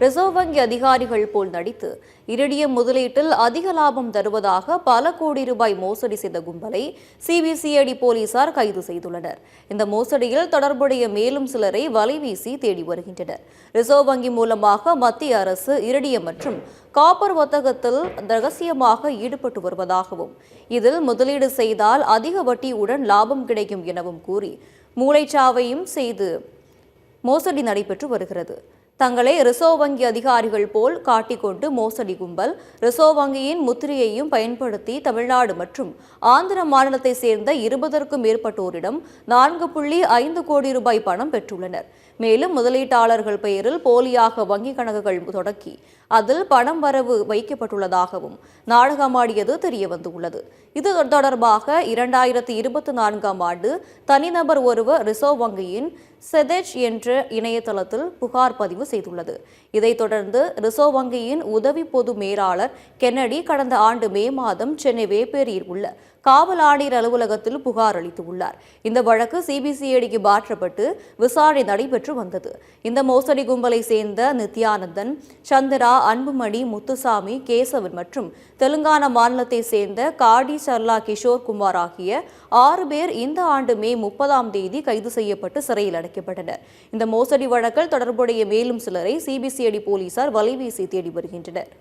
Reserve வங்கி அதிகாரிகள் போல் நடித்து இரிடியம் முதலீட்டில் அதிக லாபம் தருவதாக பல கோடி ரூபாய் மோசடி செய்த கும்பலை சிபிசிஐடி போலீசார் கைது செய்துள்ளனர். இந்த மோசடியில் தொடர்புடைய மேலும் சிலரை வலைவீசி தேடி வருகின்றனர். ரிசர்வ் வங்கி மூலமாக மத்திய அரசு இரிடியம் மற்றும் காப்பர் வர்த்தகத்தில் ரகசியமாக ஈடுபட்டு வருவதாகவும் இதில் முதலீடு செய்தால் அதிக வட்டியுடன் லாபம் கிடைக்கும் எனவும் கூறி மூளைச்சாவையும் செய்து மோசடி நடைபெற்று வருகிறது. தங்களை ரிசர்வ் வங்கி அதிகாரிகள் போல் காட்டிக்கொண்டு மோசடி கும்பல் ரிசர்வ் வங்கியின் முத்திரையையும் பயன்படுத்தி தமிழ்நாடு மற்றும் ஆந்திர மாநிலத்தை சேர்ந்த 20க்கும் மேற்பட்டோரிடம் 4.5 கோடி ரூபாய் பணம் பெற்றுள்ளனர். மேலும் முதலீட்டாளர்கள் பெயரில் போலியாக வங்கிக் கணக்குகள் தொடக்கி அதில் பணம் வரவு வைக்கப்பட்டுள்ளதாகவும் நாடகமாடியது தெரியவந்துள்ளது. இது தொடர்பாக 2024ஆம் ஆண்டு தனிநபர் ஒருவர் ரிசர்வ் வங்கியின் செதேஜ் என்ற இணையதளத்தில் புகார் பதிவு செய்துள்ளது. இதைத் தொடர்ந்து ரிசர்வ் வங்கியின் உதவி பொது மேலாளர் கென்னடி கடந்த ஆண்டு மே மாதம் சென்னை வேப்பேரியில் உள்ள காவல் ஆணையர் அலுவலகத்தில் புகார் அளித்துள்ளார். இந்த வழக்கு சிபிசிஐடிக்கு மாற்றப்பட்டு விசாரணை நடைபெற்று வந்தது. இந்த மோசடி கும்பலை சேர்ந்த நித்யானந்தன், சந்திரா, அன்புமணி, முத்துசாமி, கேசவன் மற்றும் தெலுங்கானா மாநிலத்தை சேர்ந்த காடி சர்லா கிஷோர் குமார் ஆகிய 6 பேர் இந்த ஆண்டு மே 30ஆம் தேதி கைது செய்யப்பட்டு சிறையில் அடைக்கப்பட்டனர். இந்த மோசடி வழக்கில் தொடர்புடைய மேலும் சிலரை சிபிசிஐடி போலீசார் வலைவீசி தேடி வருகின்றனர்.